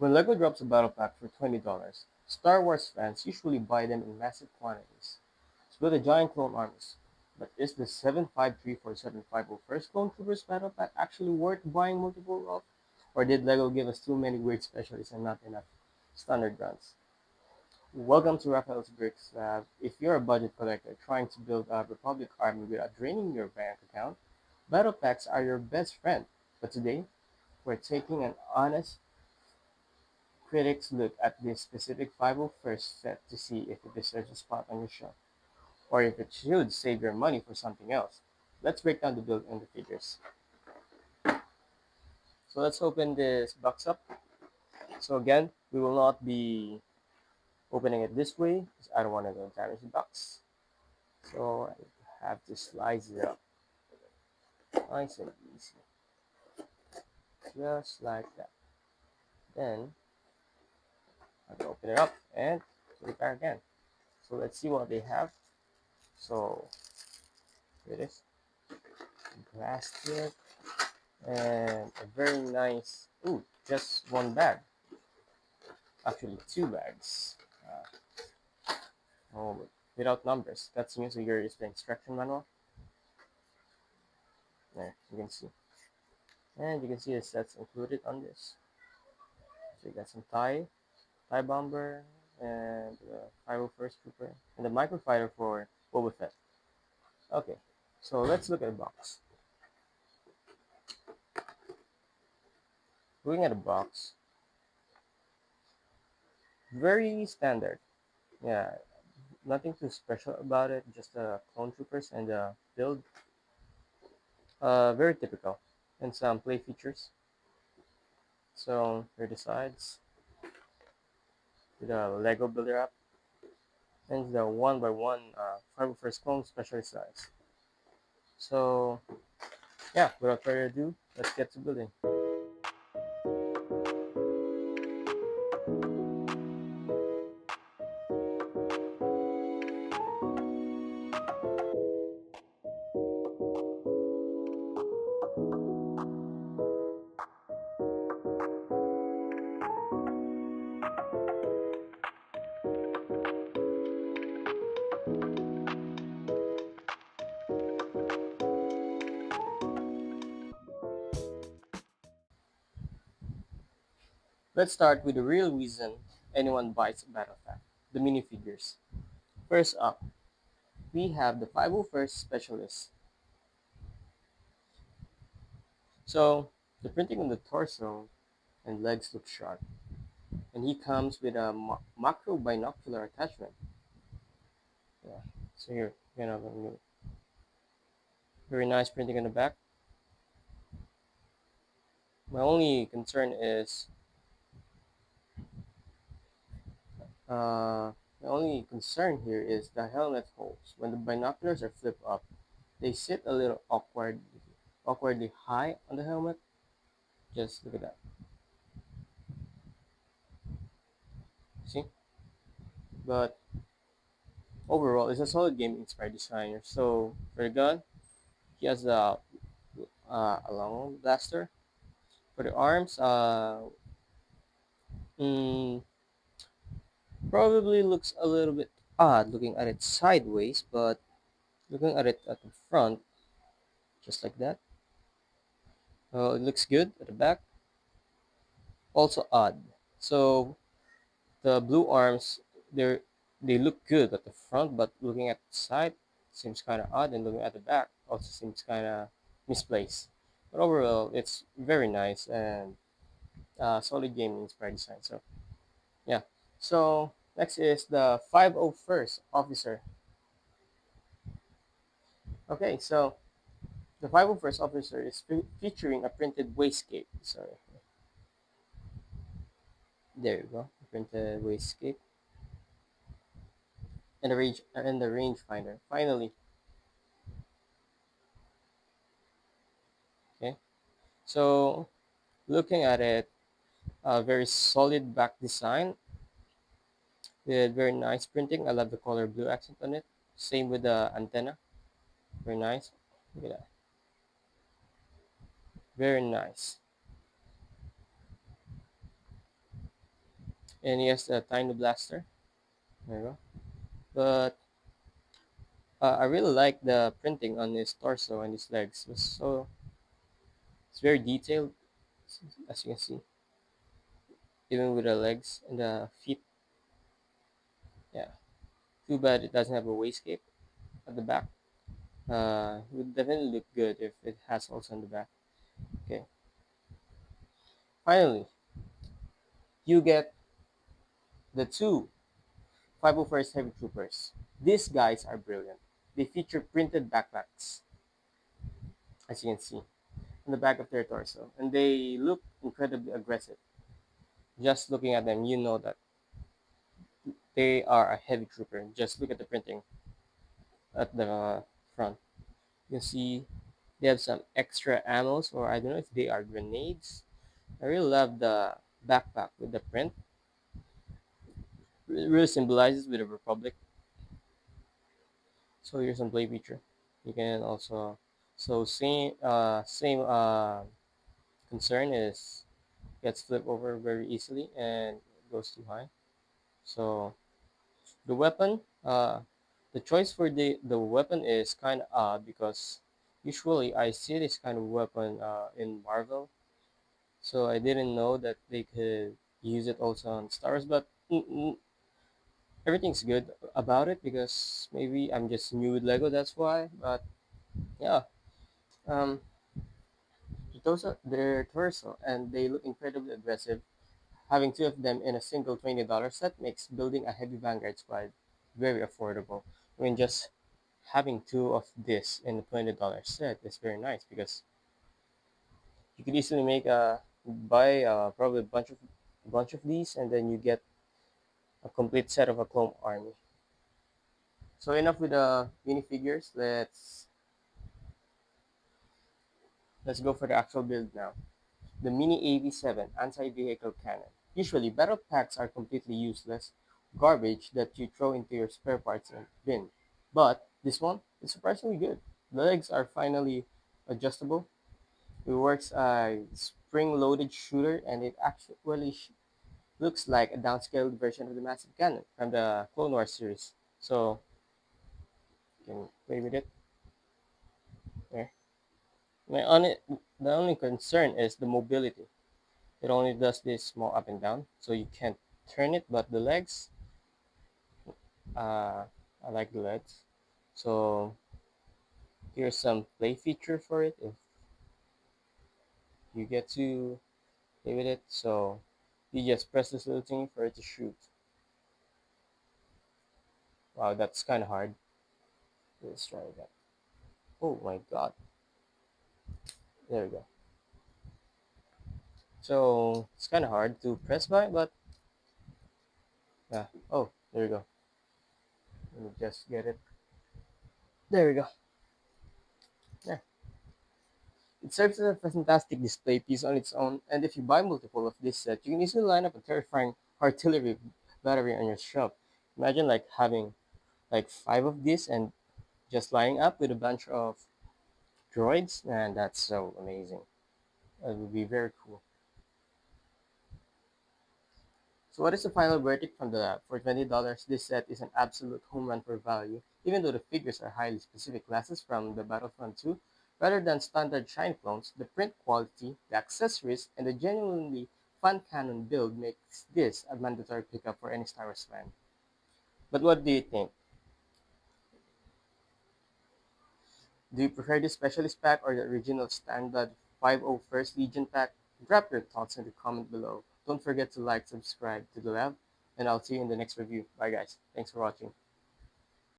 When LEGO drops a battle pack for $20, Star Wars fans usually buy them in massive quantities to build a giant clone armies. But is the 7534750 Clone Troopers battle pack actually worth buying multiple of? Or did LEGO give us too many weird specialists and not enough standard grunts? Welcome to Rafael's Bricks Lab. If you're a budget collector trying to build a Republic army without draining your bank account, battle packs are your best friend. But today, we're taking an honest critics look at this specific 501st set to see if it deserves a spot on your shelf, or if it should save your money for something else. Let's break down the build and the figures. So let's open this box up. So again, we will not be opening it this way because I don't want to damage the box. So I have to slice it up nice and easy, just like that. Then I'm gonna open it up and put it back again. So let's see what they have. So here it is, plastic and a very nice. Ooh, just one bag. Actually, two bags. Oh, but without numbers. That's new. So here is the instruction manual. There, you can see, and you can see the sets included on this. So you got some tie bomber, and 501st Trooper, and the microfighter for Boba Fett. Okay, so let's look at the box. Looking at the box, very standard. Yeah, nothing too special about it. Just the clone troopers and the build. Very typical, and some play features. So here are the sides with the Lego Builder app, and the one by one 501st clone specialist size. So yeah, without further ado, let's get to building. Let's start with the real reason anyone buys a battle pack, the minifigures. First up, we have the 501st Specialist. So, the printing on the torso and legs look sharp, and he comes with a macro binocular attachment. Yeah, so here, very nice printing on the back. My only concern is, uh, my only concern here is the helmet holes. When the binoculars are flipped up, they sit a little awkwardly high on the helmet. Just look at that. See? But overall, it's a solid game inspired designer. So for the gun, he has a long blaster. For the arms, mm, probably looks a little bit odd looking at it sideways, but looking at it at the front, just like that, it looks good at the back. Also odd. So the blue arms, they they look good at the front, but looking at the side seems kind of odd, and looking at the back also seems kind of misplaced. But overall, it's very nice and solid gaming inspired design. So yeah. So next is the 501st Officer. Okay, so the 501st Officer is featuring a printed wastegate. Sorry, there you go, printed wastegate and the rangefinder. Finally, okay. So looking at it, a very solid back design with very nice printing. I love the color blue accent on it. Same with the antenna. Very nice. Look at that. Very nice. and he has a tiny blaster. There you go. But I really like the printing on his torso and his legs. It's very detailed, as you can see, even with the legs and the feet. Yeah. Too bad it doesn't have a waistcape at the back. It would definitely look good if it has also on the back. Okay. Finally, you get the two 501st Heavy Troopers. These guys are brilliant. They feature printed backpacks, as you can see, on the back of their torso, and they look incredibly aggressive. Just looking at them, you know that they are a heavy trooper. Just look at the printing at the front. You can see they have some extra ammos, or I don't know if they are grenades. I really love the backpack with the print. It really symbolizes with the Republic. So here's some play feature. You can also same concern is gets flipped over very easily and goes too high. So the weapon, the choice for the weapon is kind of odd because usually I see this kind of weapon in Marvel, so I didn't know that they could use it also on Star Wars. But everything's good about it because maybe I'm just new with Lego, that's why. But yeah, um, those are their torso, and they look incredibly aggressive. Having two of them in a single $20 set makes building a heavy Vanguard squad very affordable. I mean, just having two of this in a $20 set is very nice because you could easily make a buy probably a bunch of these, and then you get a complete set of a clone army. So enough with the minifigures. Let's go for the actual build now. The Mini AV7 anti-vehicle cannon. Usually, battle packs are completely useless garbage that you throw into your spare parts bin. But this one is surprisingly good. The legs are finally adjustable. It works a spring-loaded shooter, and it actually looks like a downscaled version of the massive cannon from the Clone Wars series. So you can play with it there. The only concern is the mobility. It only does this small up and down, so you can't turn it. But the legs, uh, I like the legs. So here's some play feature for it if you get to play with it. So you just press this little thing for it to shoot. Wow, that's kind of hard. Let's try that. Oh my god. There we go. So it's kind of hard to press by, but yeah. Oh, there we go. Let me just get it. There we go. Yeah. It serves as a fantastic display piece on its own, and if you buy multiple of this set, you can easily line up a terrifying artillery battery on your shelf. Imagine like having like five of these and just lining up with a bunch of droids, and that's so amazing. It would be very cool. So what is the final verdict from the lab? For $20, this set is an absolute home run for value, even though the figures are highly specific classes from the Battlefront II. Rather than standard shine clones, the print quality, the accessories, and the genuinely fun canon build makes this a mandatory pickup for any Star Wars fan. But what do you think? Do you prefer the Specialist pack or the original standard 501st Legion pack? Drop your thoughts in the comment below. Don't forget to like, subscribe to the lab, and I'll see you in the next review. Bye guys. Thanks for watching.